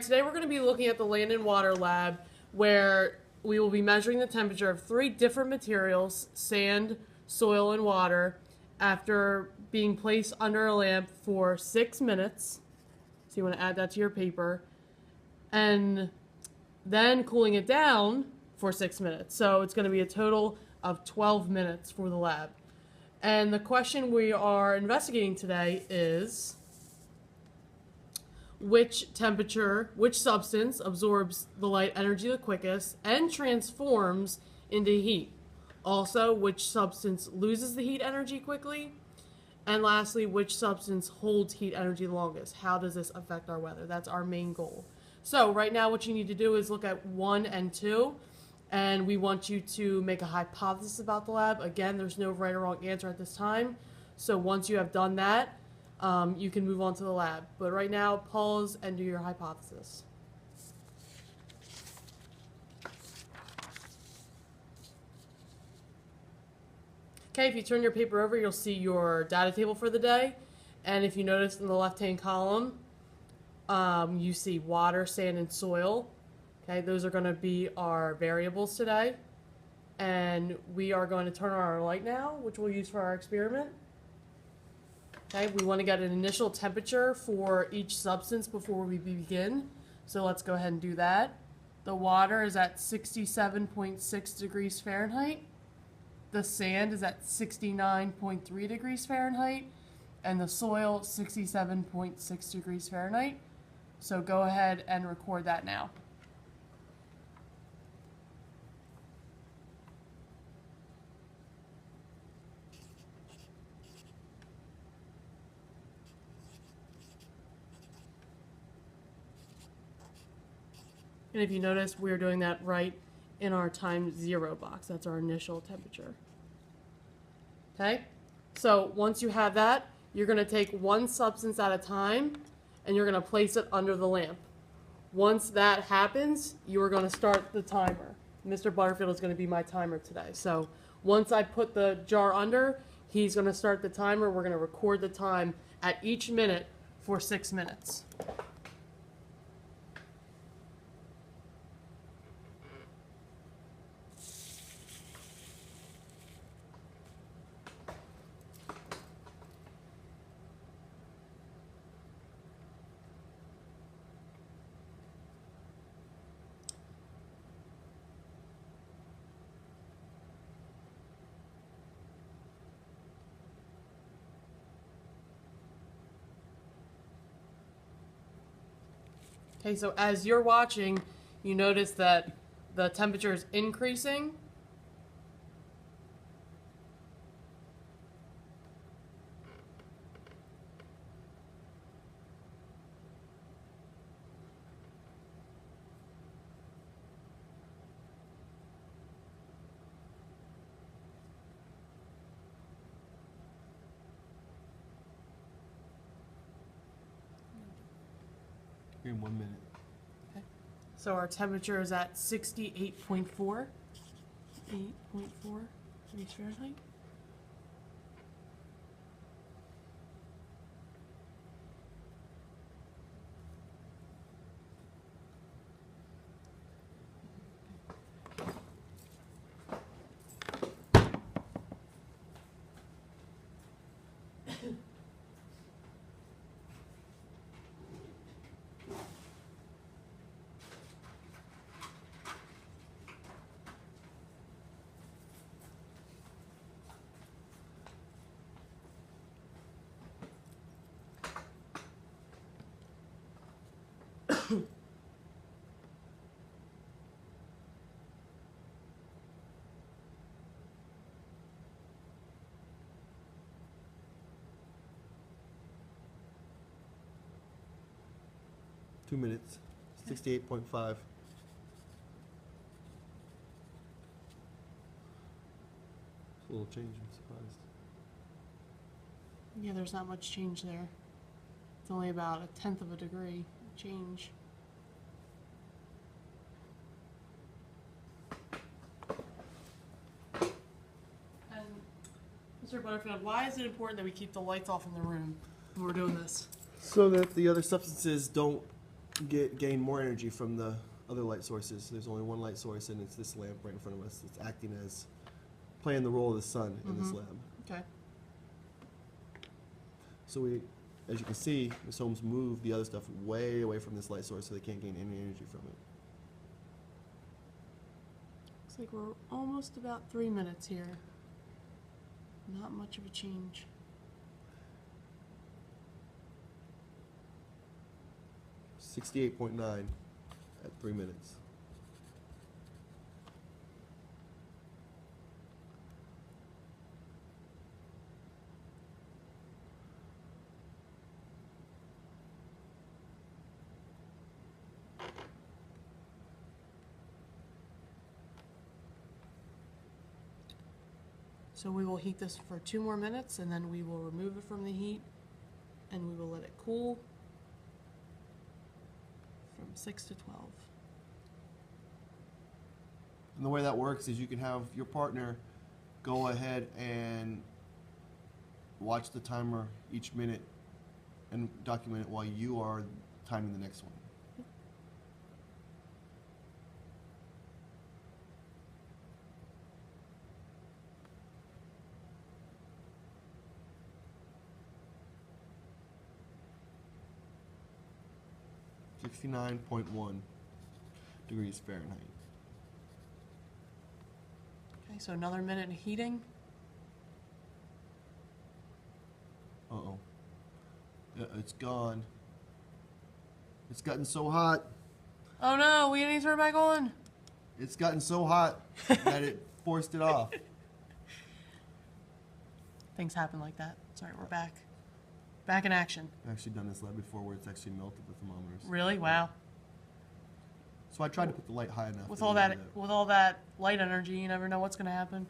today we're going to be looking at the Land and Water Lab, where we will be measuring the temperature of 3 different materials, sand, soil, and water, after being placed under a lamp for 6 minutes. So you want to add that to your paper. And then cooling it down for 6 minutes. So it's going to be a total of 12 minutes for the lab. And the question we are investigating today is, which substance absorbs the light energy the quickest and transforms into heat? Also, which substance loses the heat energy quickly? And lastly, which substance holds heat energy the longest? How does this affect our weather? That's our main goal. So right now what you need to do is look at 1 and 2, and we want you to make a hypothesis about the lab. Again, there's no right or wrong answer at this time. So once you have done that, you can move on to the lab. But right now, pause and do your hypothesis. Okay, if you turn your paper over, you'll see your data table for the day. And if you notice in the left-hand column, you see water, sand, and soil. Okay, those are going to be our variables today. And we are going to turn on our light now, which we'll use for our experiment. Okay, we want to get an initial temperature for each substance before we begin. So let's go ahead and do that. The water is at 67.6 degrees Fahrenheit. The sand is at 69.3 degrees Fahrenheit. And the soil, 67.6 degrees Fahrenheit. So go ahead and record that now. And if you notice, we're doing that right in our time 0 box. That's our initial temperature. Okay? So once you have that, you're going to take one substance at a time, and you're going to place it under the lamp. Once that happens, you are going to start the timer. Mr. Butterfield is going to be my timer today. So once I put the jar under, he's going to start the timer. We're going to record the time at each minute for 6 minutes. Okay, so as you're watching, you notice that the temperature is increasing. In 1 minute. Okay. So our temperature is at 68.4. 8.4 degrees Fahrenheit. Two minutes. 68.5. It's a little change, I'm surprised. Yeah, there's not much change there. It's only about 1/10 of a degree change. And Mr. Butterfield, why is it important that we keep the lights off in the room when we're doing this? So that the other substances don't gain more energy from the other light sources. There's only one light source, and it's this lamp right in front of us. It's acting as, playing the role of the sun in this lab. Okay. So we, as you can see, Ms. Holmes moved the other stuff way away from this light source so they can't gain any energy from it. Looks like we're almost about 3 minutes here. Not much of a change. .9 at 3 minutes. So we will heat this for 2 more minutes, and then we will remove it from the heat, and we will let it cool from 6 to 12. And the way that works is you can have your partner go ahead and watch the timer each minute and document it while you are timing the next one. .1 degrees Fahrenheit. Okay, so another minute of heating. Uh-oh. Yeah, it's gone. It's gotten so hot. Oh no, we need to turn it back on. It's gotten so hot that it forced it off. Things happen like that. Sorry, we're back. Back in action. I've actually done this lab before where it's actually melted the thermometers. Really? Wow. So I tried to put the light high enough. With that all it that would, with all that light energy, you never know what's going to happen.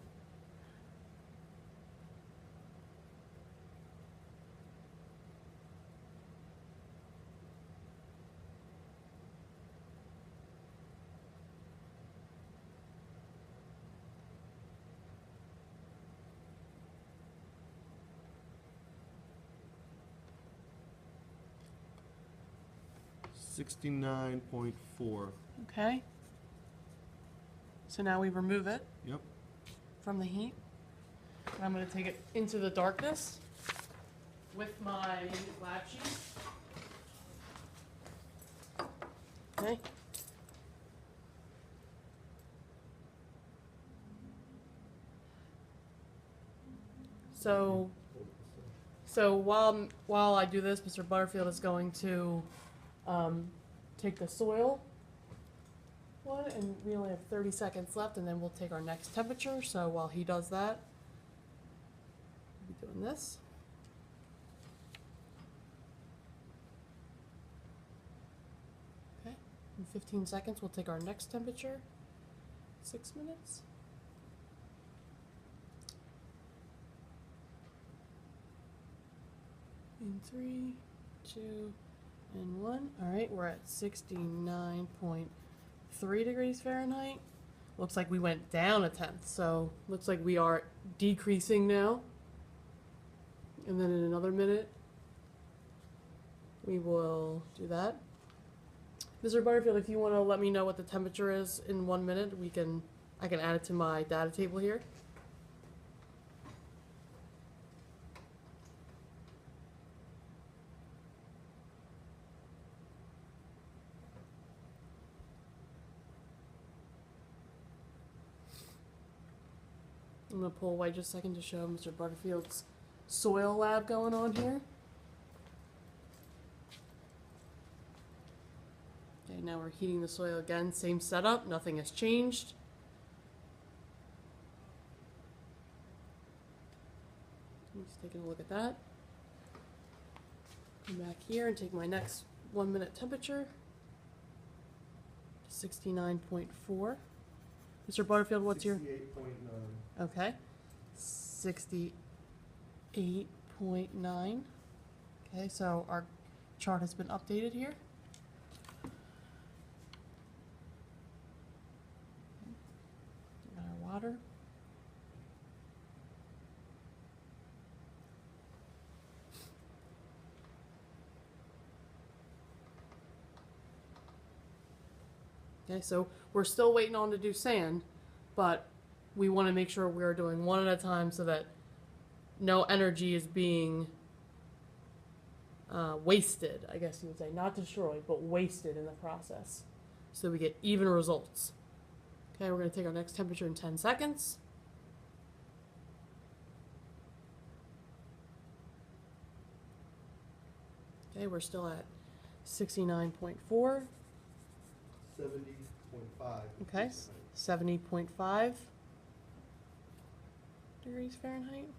.4. Okay. So now we remove it Yep. from the heat. And I'm going to take it into the darkness with my lab sheet. Okay. So while I do this, Mr. Butterfield is going to take the soil one, and we only have 30 seconds left, and then we'll take our next temperature. So while he does that, we'll be doing this. Okay, in 15 seconds, we'll take our next temperature. 6 minutes. In 3, 2, and 1. All right, we're at 69.3 degrees Fahrenheit. Looks like we went down a tenth, so looks like we are decreasing now. And then in another minute, we will do that. Mr. Butterfield, if you want to let me know what the temperature is in 1 minute, I can add it to my data table here. I'm going to pull away just a second to show Mr. Butterfield's soil lab going on here. Okay, now we're heating the soil again. Same setup, nothing has changed. Just taking a look at that. Come back here and take my next 1 minute temperature. 69.4. Mr. Butterfield, what's your... 68.9. Okay. 68.9. Okay, so our chart has been updated here. Got our water. Okay, so we're still waiting on to do sand, but we want to make sure we're doing one at a time so that no energy is being wasted, I guess you would say. Not destroyed, but wasted in the process. So we get even results. Okay, we're going to take our next temperature in 10 seconds. Okay, we're still at 69.4. 70.5. Okay, 70.5 degrees Fahrenheit.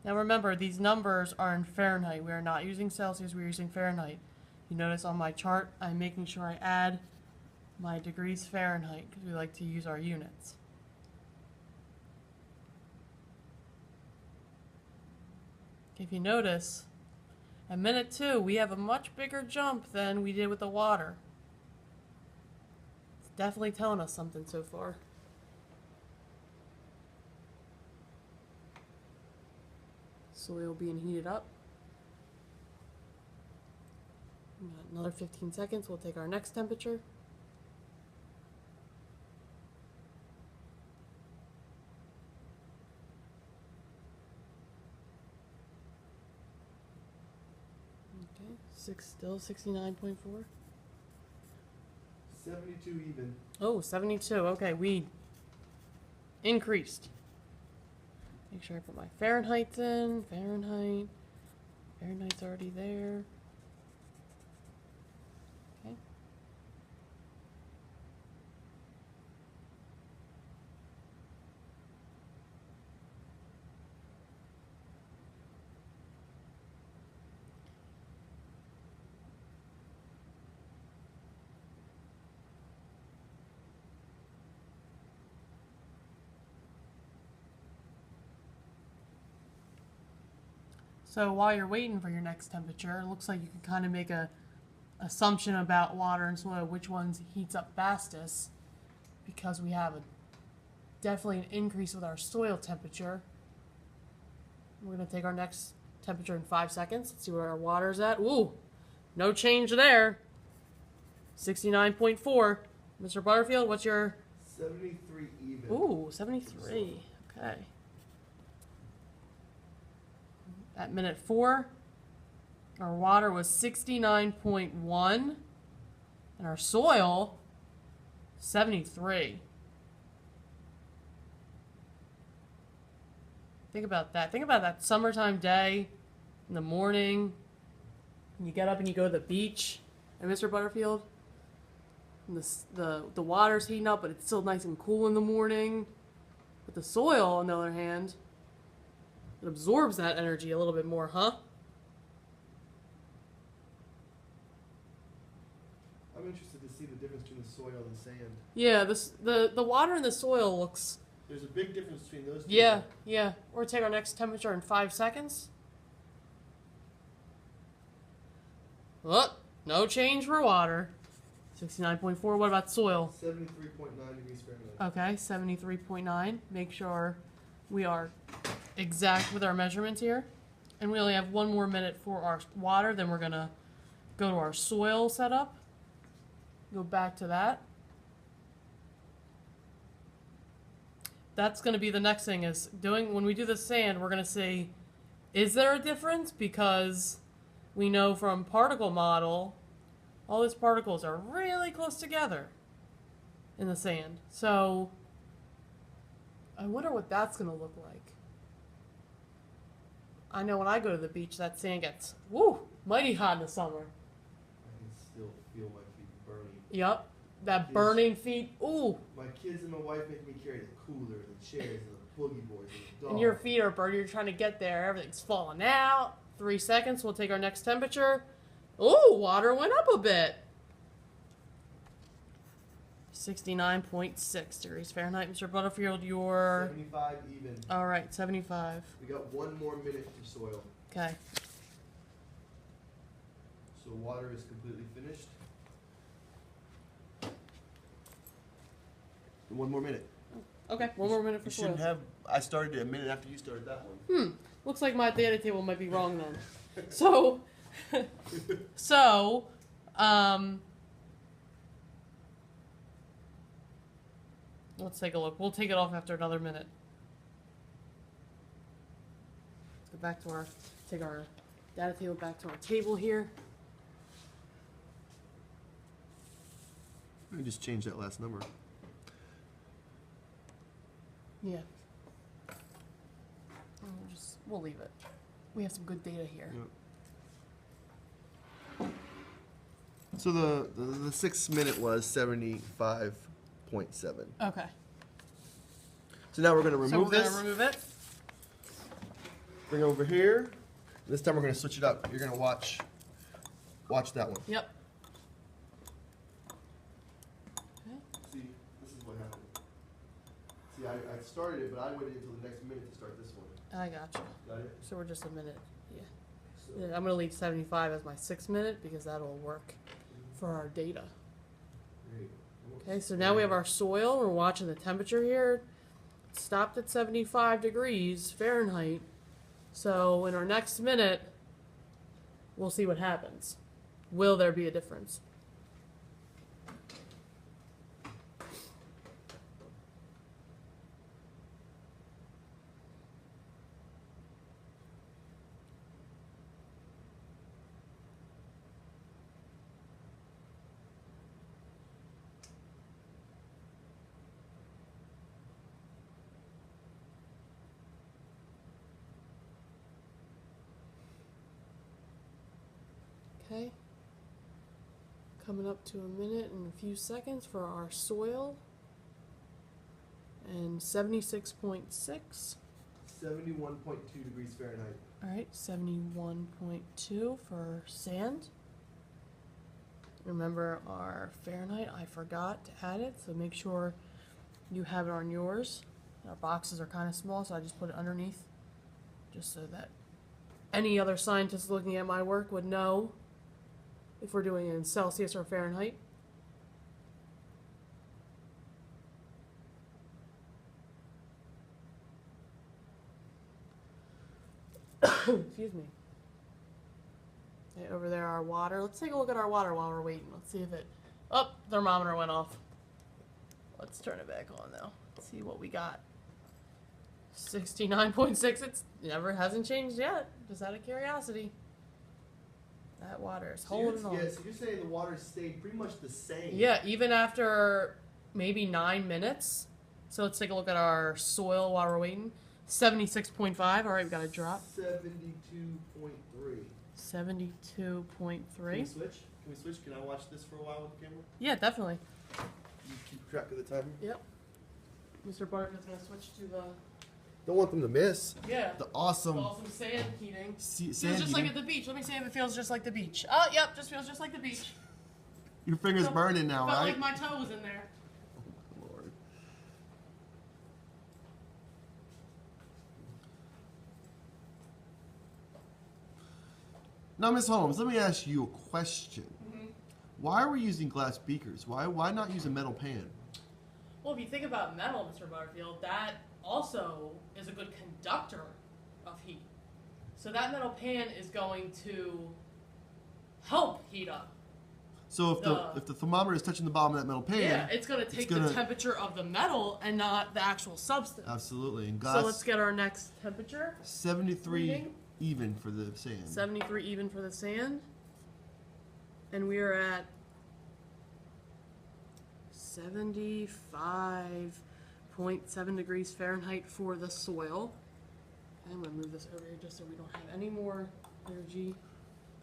Now remember, these numbers are in Fahrenheit. We are not using Celsius, we're using Fahrenheit. You notice on my chart, I'm making sure I add my degrees Fahrenheit because we like to use our units. If you notice, at minute 2, we have a much bigger jump than we did with the water. It's definitely telling us something so far. Soil being heated up. We got another 15 seconds. We'll take our next temperature. Okay, still 69.4. 72 even. Oh, 72. Okay, we increased. Make sure I put my Fahrenheit in. Fahrenheit's already there. Okay. So while you're waiting for your next temperature, it looks like you can kind of make a assumption about water and soil, which ones heats up fastest, because we have definitely an increase with our soil temperature. We're going to take our next temperature in 5 seconds. Let's see where our water's at. Ooh, no change there. 69.4. Mr. Butterfield, what's your... 73 even. Ooh, 73. Okay. At minute 4, our water was 69.1, and our soil, 73. Think about that. Think about that summertime day in the morning, and you get up and you go to the beach, and Mr. Butterfield, and the water's heating up, but it's still nice and cool in the morning. But the soil, on the other hand, it absorbs that energy a little bit more, huh? I'm interested to see the difference between the soil and the sand. Yeah, the water in the soil looks... There's a big difference between those two. Yeah, yeah. We'll take our next temperature in 5 seconds. Oh, no change for water. 69.4. What about soil? 73.9 degrees Fahrenheit. Okay, 73.9. Make sure we are exact with our measurements here. And we only have 1 more minute for our water, then we're going to go to our soil setup. Go back to that. That's going to be the next thing is when we do the sand, we're going to see, is there a difference? Because we know from particle model, all these particles are really close together in the sand. So I wonder what that's going to look like. I know when I go to the beach, that sand gets, mighty hot in the summer. I can still feel my feet burning. Yep, that burning feet, ooh. My kids and my wife make me carry the cooler, the chairs, the boogie boards, and the dog. And your feet are burning, you're trying to get there, everything's falling out. 3 seconds, we'll take our next temperature. Ooh, water went up a bit. 69.6 degrees Fahrenheit. Mr. Butterfield, you're... 75 even. All right, 75. We got 1 more minute for soil. Okay. So water is completely finished. 1 more minute. Okay, 1 more minute for You soil. shouldn't have. I started it a minute after you started that one. Looks like my data table might be wrong then. So, Let's take a look. We'll take it off after another minute. Let's go back to our, take our data table back to our table here. Let me just change that last number. Yeah. And we'll leave it. We have some good data here. Yep. So the 6 minute was 75.7. Okay. So now we're going to So remove we're this. gonna remove it. Bring it over here. This time we're going to switch it up. You're going to watch that one. Yep. Okay. See, this is what happened. See, I started it, but I waited until the next minute to start this one. I gotcha. Got it? So we're just a minute. Yeah. So, Yeah, I'm gonna leave 75 as my 6 minute because that'll work for our data. great. Okay, so now we have our soil. We're watching the temperature here. It stopped at 75 degrees Fahrenheit. So in our next minute, we'll see what happens. Will there be a difference? Okay. Coming up to a minute and a few seconds for our soil. And 76.6. 71.2 degrees Fahrenheit. All right, 71.2 for sand. Remember our Fahrenheit, I forgot to add it, so make sure you have it on yours. Our boxes are kind of small, so I just put it underneath, just so that any other scientist looking at my work would know if we're doing it in Celsius or Fahrenheit. Excuse me. Okay, over there, our water. Let's take a look at our water while we're waiting. Let's see if it... Oh, thermometer went off. Let's turn it back on now. Let's see what we got. 69.6. It's never hasn't changed yet. Just out of curiosity. That water is holding on. Yeah, so you're saying the water stayed pretty much the same. Yeah, even after maybe 9 minutes. So let's take a look at our soil while we're waiting. 76.5. All right, we got a drop. 72.3. 72.3. Can we switch? Can we switch? Can I watch this for a while with the camera? Yeah, definitely. You keep track of the timer? Yep. Mr. Barton's gonna switch to the Don't want them to miss the the awesome sand heating. sand Feels just like heating. at the beach. Let me see if it feels just like the beach. Oh, yep, just feels just like the beach. Your finger's Felt- burning now, Felt right? like my toe was in there. Lord. Now, Ms. Holmes, let me ask you a question. Why are we using glass beakers? Why not use a metal pan? Well, if you think about metal, Mr. Butterfield, that also is a good conductor of heat. So that metal pan is going to help heat up. So if the thermometer is touching the bottom of that metal pan, Yeah, it's going to take the temperature of the metal and not the actual substance. absolutely. And glass, So let's get our next temperature. 73 reading. even for the sand. 73 even for the sand. And we are at 75.7 degrees Fahrenheit for the soil. And I'm going to move this over here just so we don't have any more energy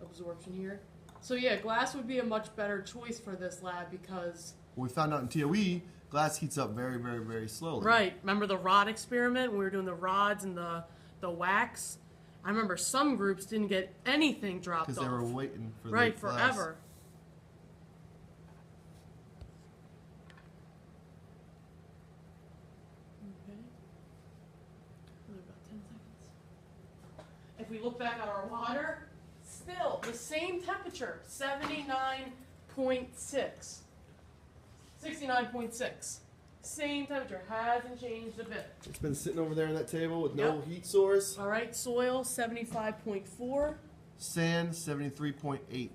absorption here. So yeah, glass would be a much better choice for this lab because... We found out in TOE, glass heats up very, very, very slowly. Right. Remember the rod experiment? We were doing the rods and the wax. I remember some groups didn't get anything dropped off. Because they were waiting for Right, the glass. forever. Okay. Only about 10 seconds. If we look back at our water, still the same temperature, 79.6. 69.6. Same temperature, hasn't changed a bit. It's been sitting over there on that table with no Yep. heat source. All right, soil 75.4. Sand 73.8.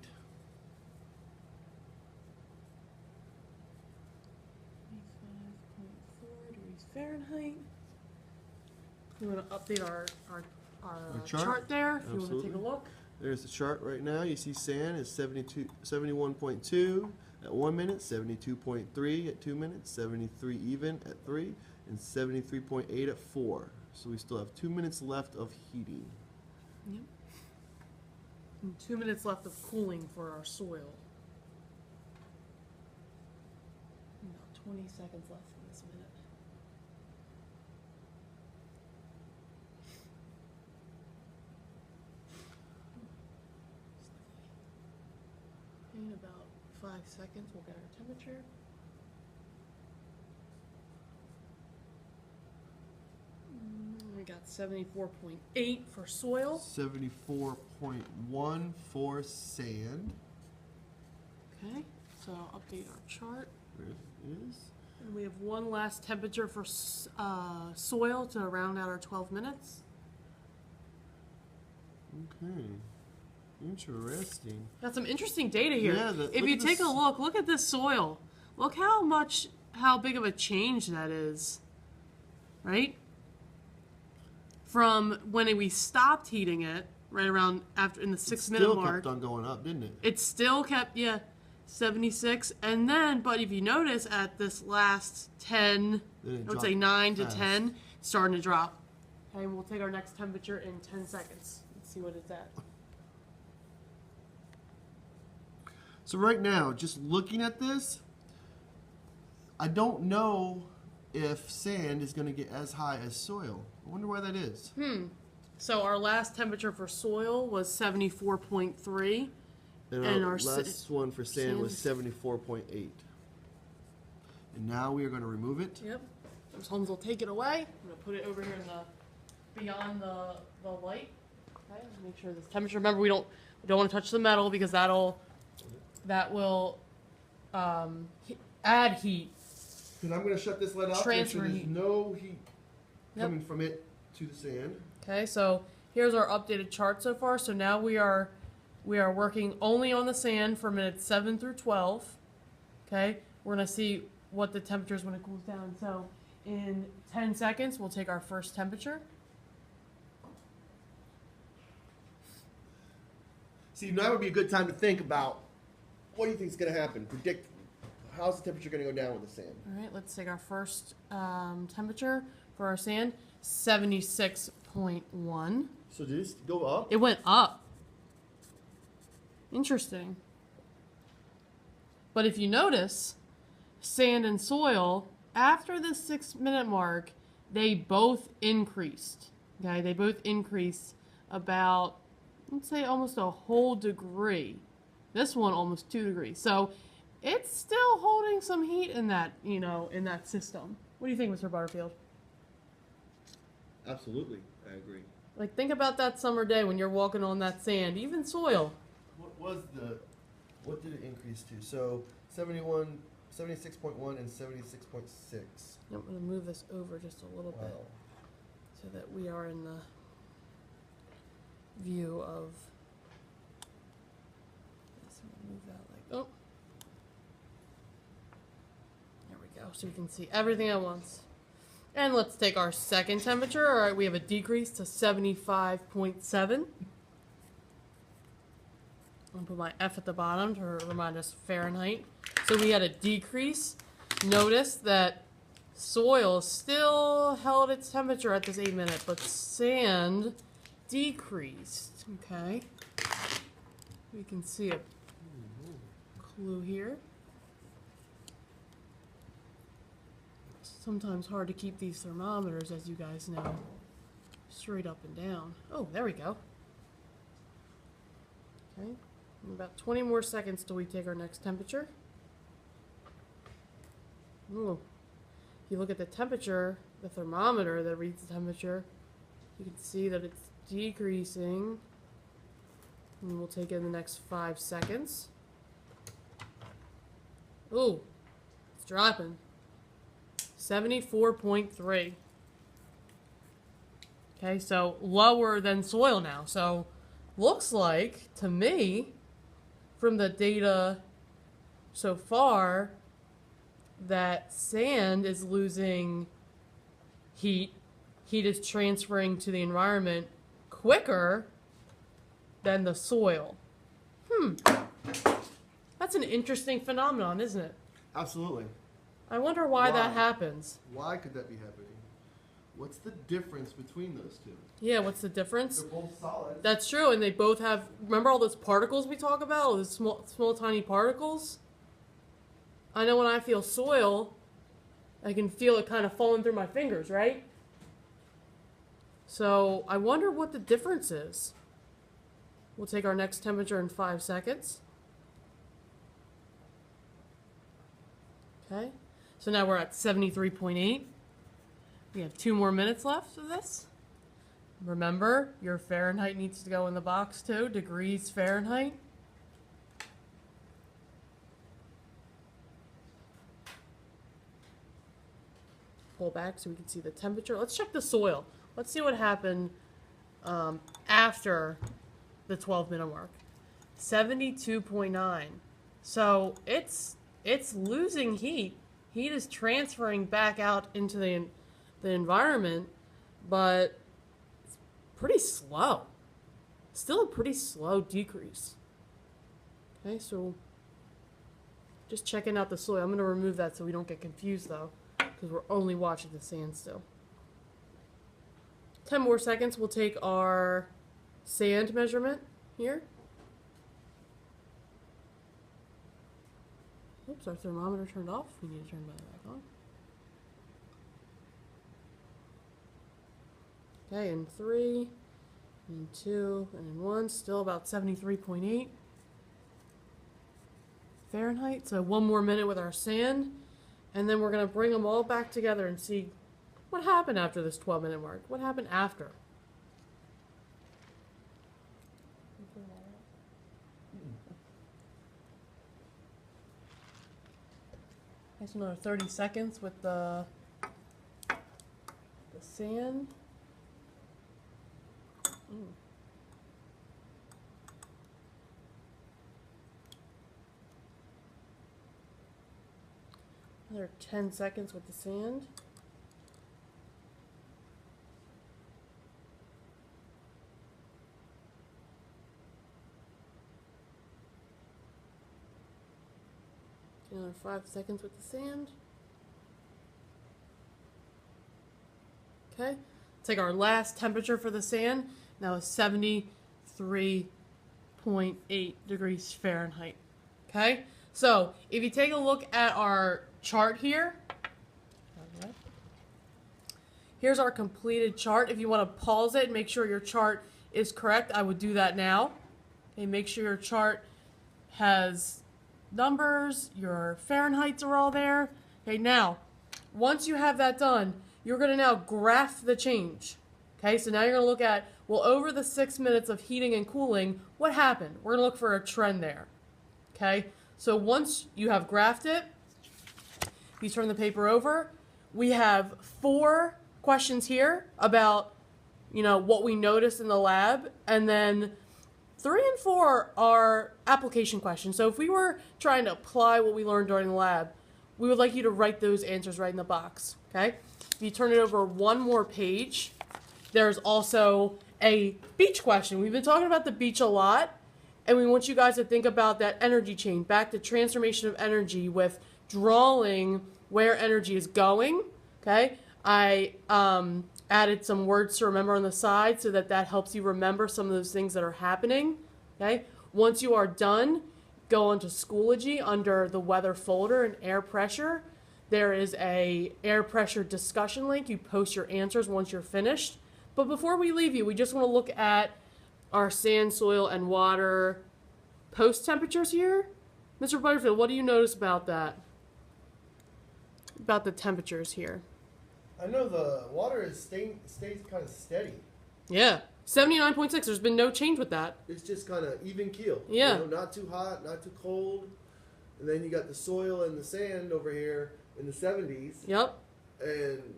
Fahrenheit. You want to update our chart? chart there if you want to take a Absolutely. look. There's the chart right now. You see sand is 71.2 at 1 minute, 72.3 at 2 minutes, 73 even at 3, and 73.8 at 4. So we still have 2 minutes left of heating. Yep. And 2 minutes left of cooling for our soil. About 20 seconds left in this minute. In about 5 seconds, we'll get our temperature. We got 74.8 for soil. 74.1 for sand. Okay, so I'll update our chart. There it is. And we have one last temperature for soil to round out our 12 minutes. Okay. Interesting. Got some interesting data here. Yeah, if look you at take this. a look at this soil. Look how big of a change that is, right? From when we stopped heating it, right around after in the 6 minute Still mark. kept on going up, didn't it? It still kept, 76. And then, but if you notice at this last 10, Then it I would say dropped 9 to fast. 10, it's starting to drop. Okay, and we'll take our next temperature in 10 seconds. Let's see what it's at. So right now, just looking at this, I don't know if sand is going to get as high as soil. I wonder why that is. So our last temperature for soil was 74.3. And And our our last one for sand was 74.8. And now we are going to remove it. Yep. James Holmes will take it away. I'm going to put it over here in the beyond the light. Okay, make sure this temperature. Remember, we don't want to touch the metal because that will add heat. Because I'm going to shut this light off. Transfer there's heat. no heat Yep. coming from it to the sand. Okay, so here's our updated chart so far. So now we are working only on the sand for minutes 7 through 12. Okay, we're gonna see what the temperature is when it cools down. So in 10 seconds, we'll take our first temperature. See, now would be a good time to think about what do you think is going to happen? Predict how's the temperature going to go down with the sand. All right, let's take our first temperature for our sand, 76.1. So did this go up? It went up. Interesting. But if you notice, sand and soil, after the 6 minute mark, they both increased. Okay, they both increased about, let's say, almost a whole degree. This one almost 2 degrees. So it's still holding some heat in that, in that system. What do you think, Mr. Butterfield? Absolutely, I agree. Like, think about that summer day when you're walking on that sand, even soil. What did it increase to? So 76.1 and 76.6. I'm going to move this over just a little bit Wow. so that we are in the view of. So we'll move that like, oh. There we go. So we can see everything at once. And let's take our second temperature. All right, we have a decrease to 75.7. I'll put my F at the bottom to remind us Fahrenheit. So we had a decrease. Notice that soil still held its temperature at this 8 minute, but sand decreased. Okay. We can see a clue here. It's sometimes hard to keep these thermometers, as you guys know, straight up and down. Oh, there we go. Okay. In about 20 more seconds till we take our next temperature. Ooh. If you look at the temperature, the thermometer that reads the temperature, you can see that it's decreasing. And we'll take it in the next 5 seconds. Ooh, it's dropping. 74.3. Okay, so lower than soil now. So looks like, to me, from the data so far, that sand is losing heat, heat is transferring to the environment quicker than the soil. That's an interesting phenomenon, isn't it? Absolutely. I wonder why that Why? happens. Why could that be happening? What's the difference between those two? Yeah, what's the difference? They're both solid. That's true, and they both have. Remember all those particles we talk about? All those small, tiny particles. I know when I feel soil, I can feel it kind of falling through my fingers, right? So I wonder what the difference is. We'll take our next temperature in 5 seconds. Okay, so now we're at 73.8. We have 2 more minutes left of this. Remember, your Fahrenheit needs to go in the box too, degrees Fahrenheit. Pull back so we can see the temperature. Let's check the soil. Let's see what happened after the 12-minute mark. 72.9. So it's losing heat. Heat is transferring back out into the environment, but it's pretty slow. Still a pretty slow decrease. Okay, so just checking out the soil. I'm going to remove that so we don't get confused though, because we're only watching the sand still. 10 more seconds. We'll take our sand measurement here. Oops, our thermometer turned off. We need to turn that back on. Okay, in 3, in 2, and in 1, still about 73.8 Fahrenheit. So 1 more minute with our sand, and then we're going to bring them all back together and see what happened after this 12-minute mark. What happened after? Guess another 30 seconds with the sand. Another 10 seconds with the sand. Another 5 seconds with the sand. Okay, take our last temperature for the sand. Now it's 73.8 degrees Fahrenheit. Okay, so if you take a look at our chart here, here's our completed chart. If you want to pause it and make sure your chart is correct, I would do that now. Okay, make sure your chart has numbers, your Fahrenheits are all there. Okay, now, once you have that done, you're going to now graph the change. Okay, so now you're going to look at, well, over the 6 minutes of heating and cooling, what happened? We're going to look for a trend there. Okay, so once you have graphed it, you turn the paper over. We have 4 questions here about, what we noticed in the lab, and then 3 and 4 are application questions. So if we were trying to apply what we learned during the lab, we would like you to write those answers right in the box, okay? If you turn it over 1 more page, there's also a beach question. We've been talking about the beach a lot, and we want you guys to think about that energy chain, back to transformation of energy with drawing where energy is going, okay? I added some words to remember on the side so that helps you remember some of those things that are happening, okay? Once you are done, go onto Schoology under the weather folder and air pressure. There is a air pressure discussion link. You post your answers once you're finished. But before we leave you, we just want to look at our sand, soil, and water post temperatures here. Mr. Butterfield, what do you notice about that? About the temperatures here? I know the water stays kind of steady. Yeah, 79.6. There's been no change with that. It's just kind of even keel. Yeah. Not too hot, not too cold. And then you got the soil and the sand over here in the 70s. Yep. And,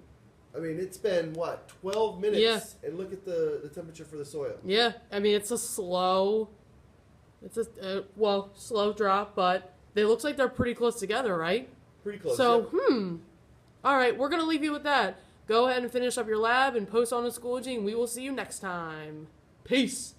I mean, it's been, 12 minutes? Yeah. And look at the temperature for the soil. Yeah, I mean, it's a slow drop, but it looks like they're pretty close together, right? Pretty close. So, yeah. All right, we're going to leave you with that. Go ahead and finish up your lab and post on the Schoology, and we will see you next time. Peace.